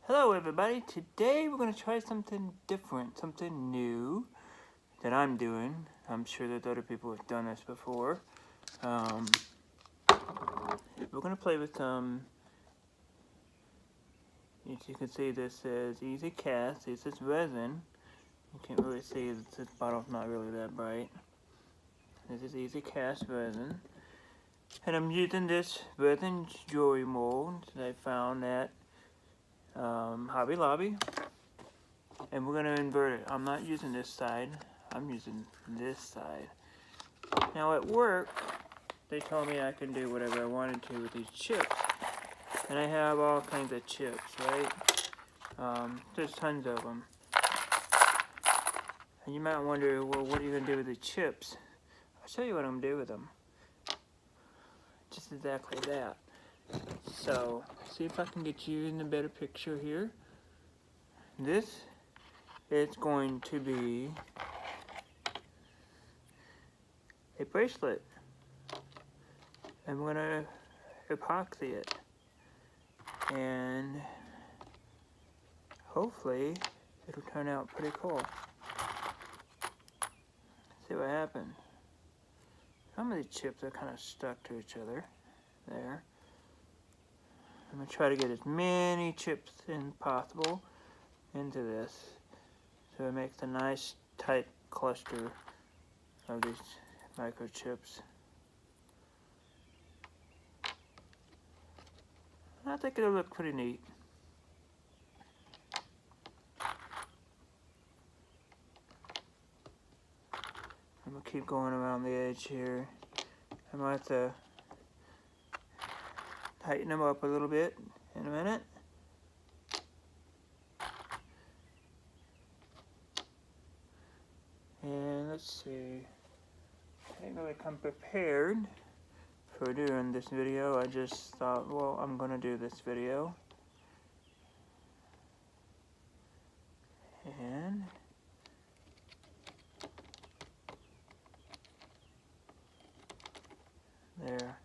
Hello everybody, today we're going to try something different, something new that I'm doing. I'm sure that other people have done this before. We're going to play with some, as you can see this says easy cast, this is resin. You can't really see, this bottle's not really that bright. This is easy cast resin. And I'm using this resin jewelry mold that I found at Hobby Lobby, and we're going to invert it. I'm not using this side, I'm using this side. Now at work, they told me I can do whatever I wanted to with these chips, and I have all kinds of chips, right? There's tons of them. And you might wonder, well, what are you going to do with the chips? I'll show you what I'm going to do with them. Just exactly that. So, see if I can get you in the better picture here. This is going to be a bracelet. I'm going to epoxy it. And hopefully it'll turn out pretty cool. See what happens. Some of these chips are kind of stuck to each other. There. I'm going to try to get as many chips as possible into this so it makes a nice tight cluster of these microchips. I think it'll look pretty neat. I'm going to keep going around the edge here. I might have to tighten them up a little bit in a minute. And let's see, I didn't really come prepared for doing this video. I just thought, well, I'm gonna do this video. And there.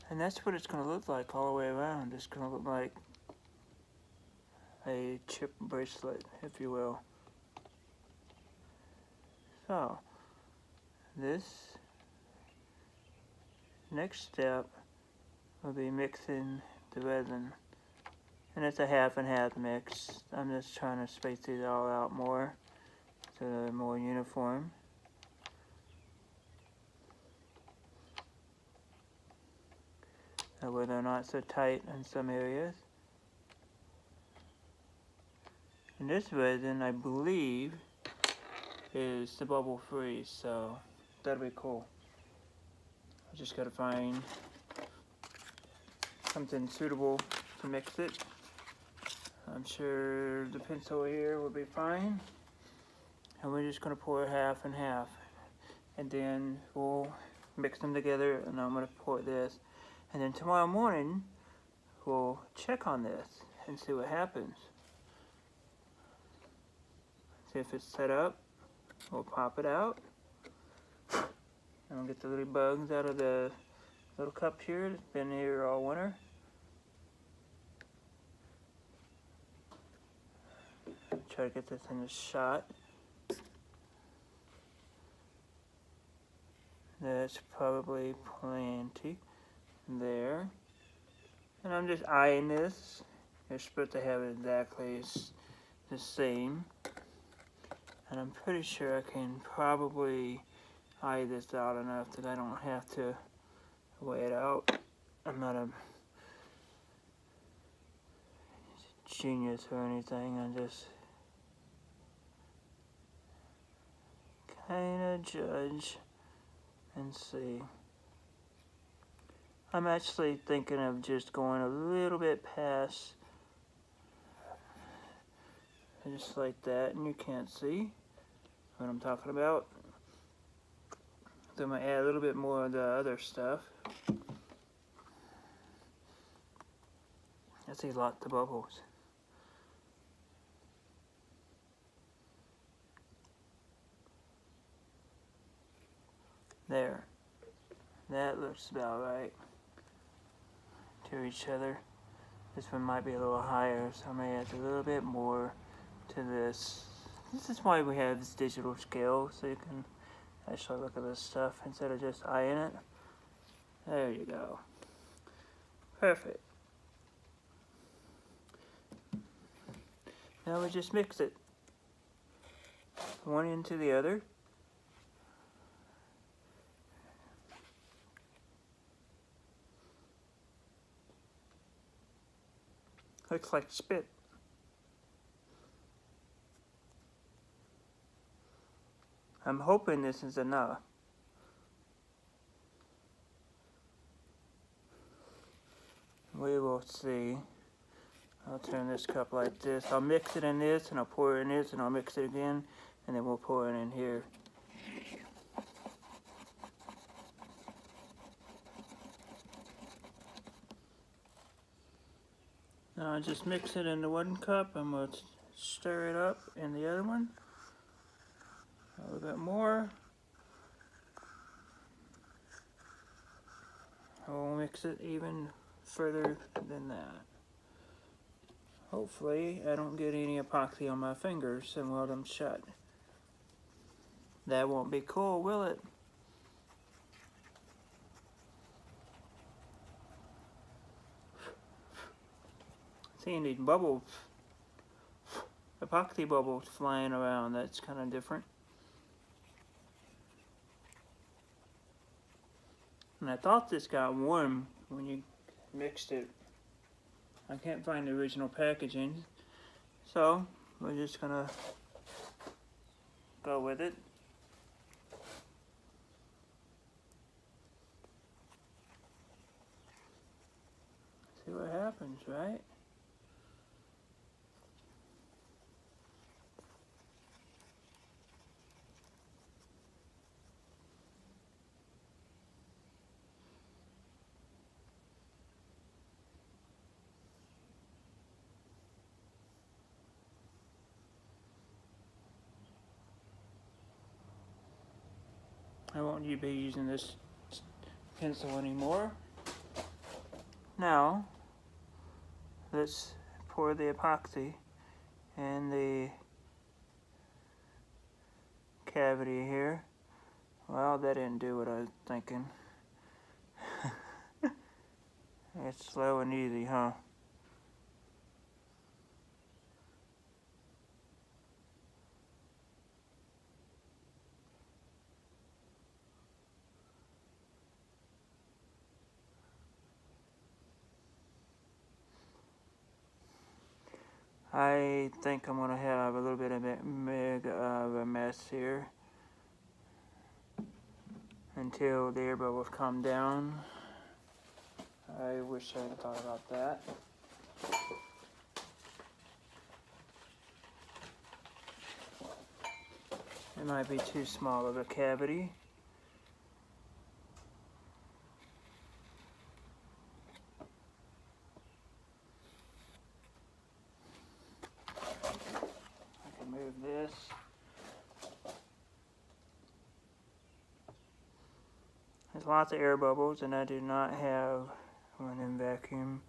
And that's what it's going to look like all the way around. It's going to look like a chip bracelet, if you will. So, this next step will be mixing the resin. And it's a half and half mix. I'm just trying to space these all out more so they're more uniform. Where they're not so tight in some areas. And this resin, I believe, is the bubble free, so that'll be cool. I just gotta find something suitable to mix it. I'm sure the pencil here will be fine. And we're just gonna pour half and half. And then we'll mix them together, and I'm gonna pour this. And then tomorrow morning, we'll check on this and see what happens. See if it's set up. We'll pop it out. And we'll get the little bugs out of the little cup here that's been here all winter. Try to get this in the shot. That's probably plenty. There, and I'm just eyeing this. You're supposed to have it exactly the same, and I'm pretty sure I can probably eye this out enough that I don't have to weigh it out. I'm not a genius or anything. I just kind of judge and see. I'm actually thinking of just going a little bit past, just like that, and you can't see what I'm talking about. So I'm going to add a little bit more of the other stuff. I see lots of bubbles. There. That looks about right to each other. This one might be a little higher, so I may add a little bit more to this. This is why we have this digital scale, so you can actually look at this stuff instead of just eyeing it. There you go. Perfect. Now we just mix it. One into the other. Looks like spit. I'm hoping this is enough. We will see. I'll turn this cup like this. I'll mix it in this, and I'll pour it in this, and I'll mix it again, and then we'll pour it in here. Now I'll just mix it into one cup, and we'll stir it up in the other one. A little bit more. We'll mix it even further than that. Hopefully I don't get any epoxy on my fingers and weld them shut. That won't be cool, will it? Seeing these bubbles, epoxy bubbles flying around, that's kind of different. And I thought this got warm when you mixed it. I can't find the original packaging, so we're just gonna go with it. See what happens, right? I won't be using this pencil anymore. Now, let's pour the epoxy in the cavity here. Well, that didn't do what I was thinking. It's slow and easy, huh? I think I'm gonna have a little bit of a mess here until the air bubbles calm down. I wish I had thought about that. It might be too small of a cavity. Move this. There's lots of air bubbles, and I do not have one in vacuum.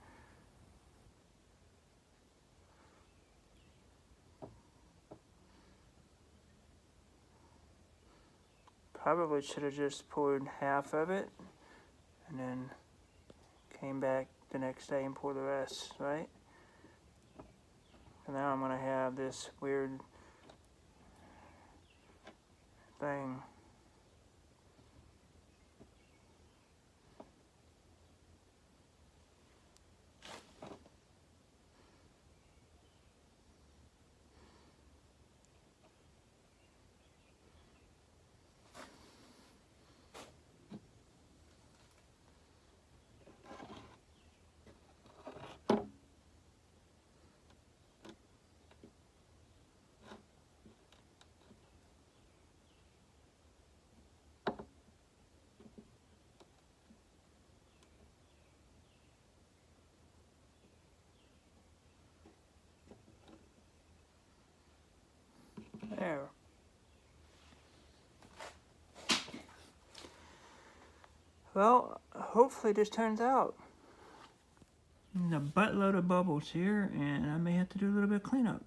Probably should have just poured half of it and then came back the next day and poured the rest, right? And now I'm gonna have this weird thing. Well, hopefully this turns out. There's a buttload of bubbles here, and I may have to do a little bit of cleanup.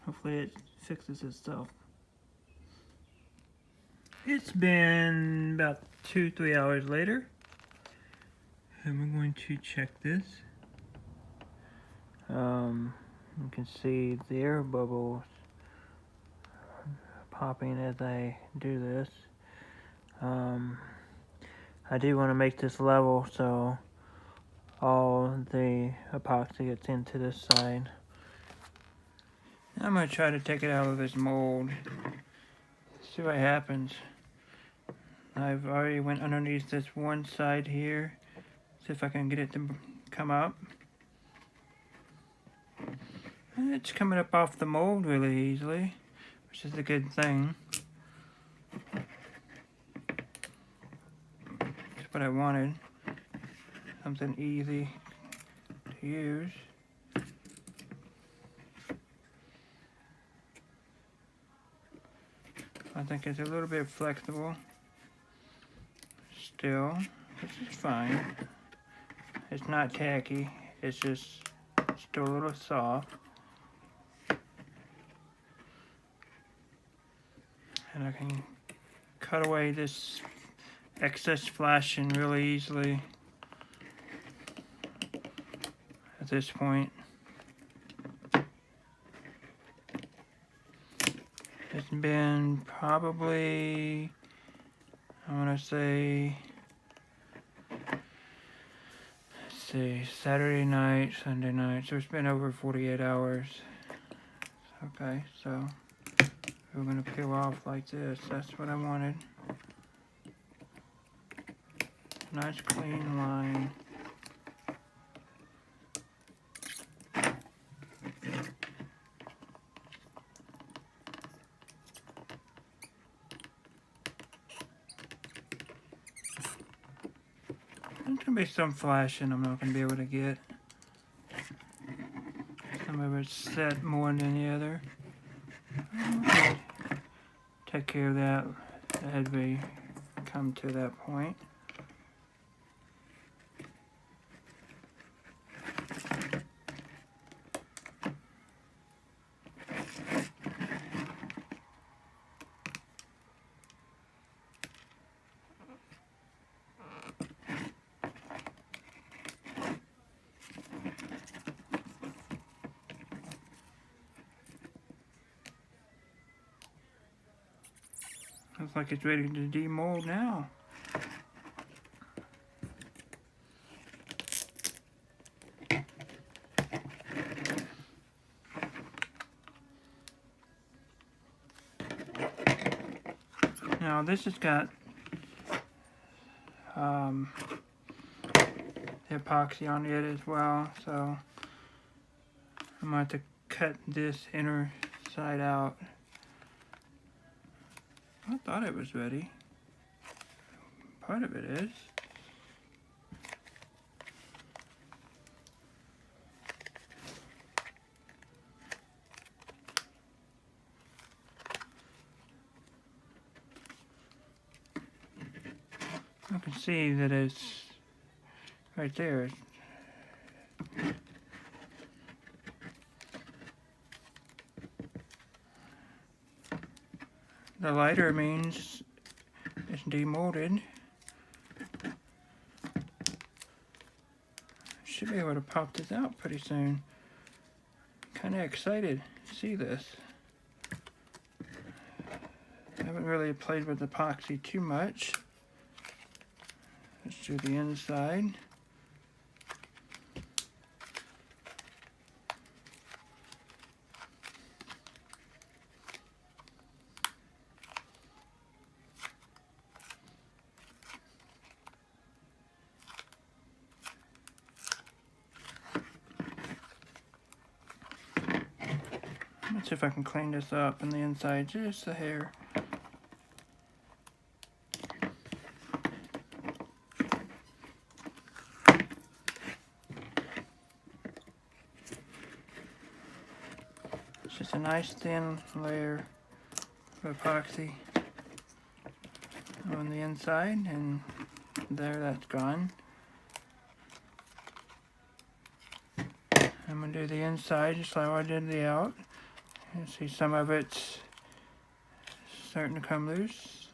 Hopefully it fixes itself. It's been about 2-3 hours later, and we're going to check this. You can see the air bubbles popping as I do this. I do want to make this level so all the epoxy gets into this side. I'm going to try to take it out of this mold. See what happens. I've already went underneath this one side here. See if I can get it to come up. And it's coming up off the mold really easily, which is a good thing. That's what I wanted. Something easy to use. I think it's a little bit flexible still, which is fine. It's not tacky, it's just still a little soft. And I can cut away this excess flashing really easily at this point. It's been probably, I want to say, Saturday night, Sunday night, so it's been over 48 hours. Okay, so we're going to peel off like this. That's what I wanted. Nice clean line. There's going to be some flashing I'm not going to be able to get. Some of it's set more than the other. Take care of that as we come to that point. Looks like it's ready to demold now. Now this has got the epoxy on it as well, so I'm going to have to cut this inner side out. I thought it was ready. Part of it is. I can see that it's right there. The lighter means it's demolded. Should be able to pop this out pretty soon. Kind of excited to see this. I haven't really played with epoxy too much. Let's do the inside. Let's see if I can clean this up on the inside just a hair. It's just a nice thin layer of epoxy. on the inside, and there, that's gone. I'm going to do the inside just like I did the out. You see some of it's starting to come loose.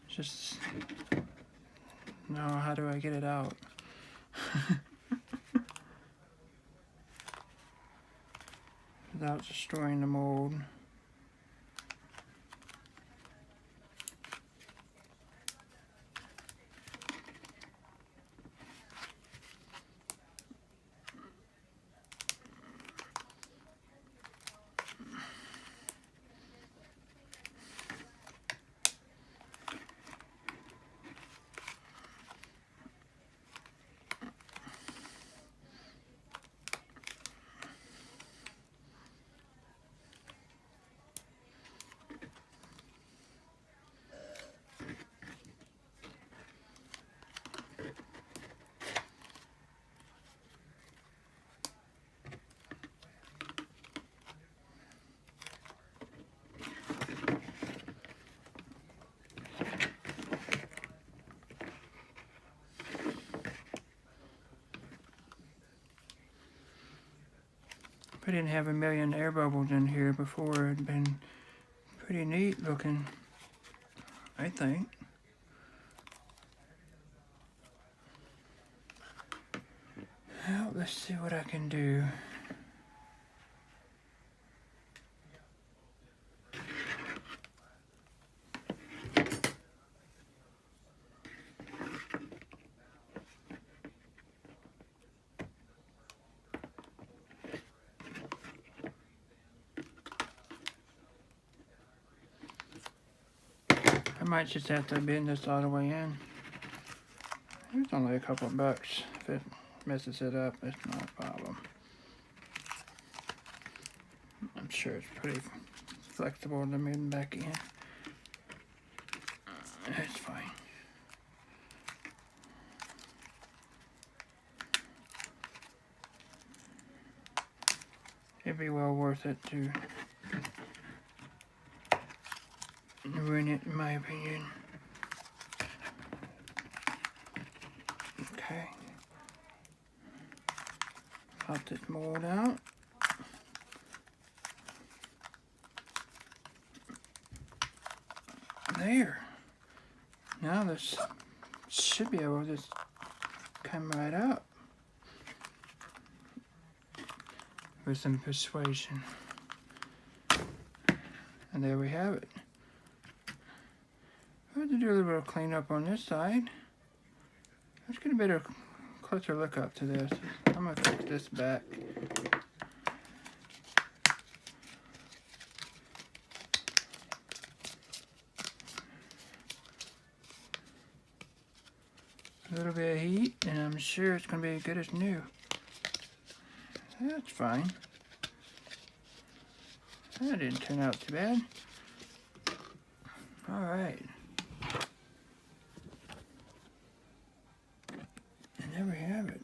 Just, no, how do I get it out? Without destroying the mold. I didn't have a million air bubbles in here before. It'd been pretty neat looking, I think. Well, let's see what I can do. I might just have to bend this all the way in. It's only a couple of bucks. If it messes it up, it's not a problem. I'm sure it's pretty flexible to move back in. It's fine. It'd be well worth it to ruin it, in my opinion. Okay. Pop this mold out. There. Now this should be able to just come right up with some persuasion. And there we have it. I have to do a little bit of cleanup on this side. Let's get a better, closer look up to this. I'm going to fix this back. A little bit of heat, and I'm sure it's going to be as good as new. That's fine. That didn't turn out too bad. All right. And there we have it.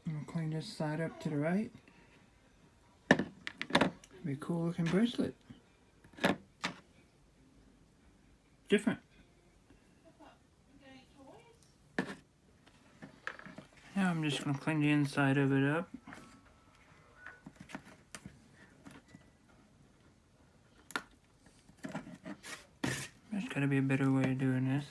I'm going to clean this side up to the right. Be a cool looking bracelet. Different. Now I'm just going to clean the inside of it up. There's got to be a better way of doing this.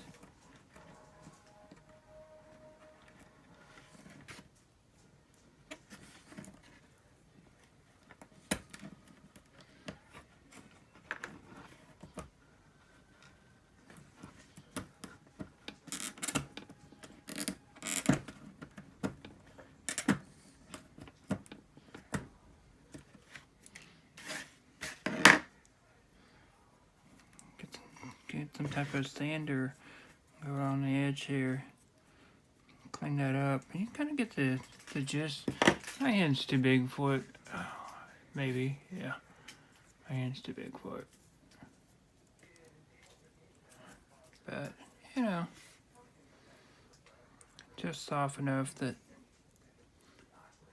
Get some type of sander, go around the edge here, clean that up. And you kind of get the gist. My hand's too big for it. Oh, maybe, yeah. My hand's too big for it. but you know, just soft enough that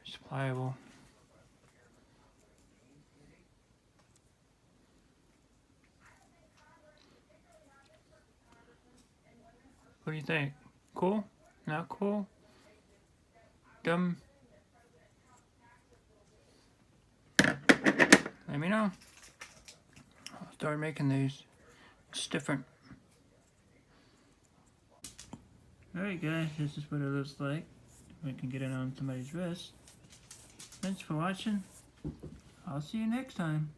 it's pliable. What do you think? Cool? Not cool? Dumb? Let me know. I'll start making these. It's different. Alright guys, this is what it looks like. We can get it on somebody's wrist. Thanks for watching. I'll see you next time.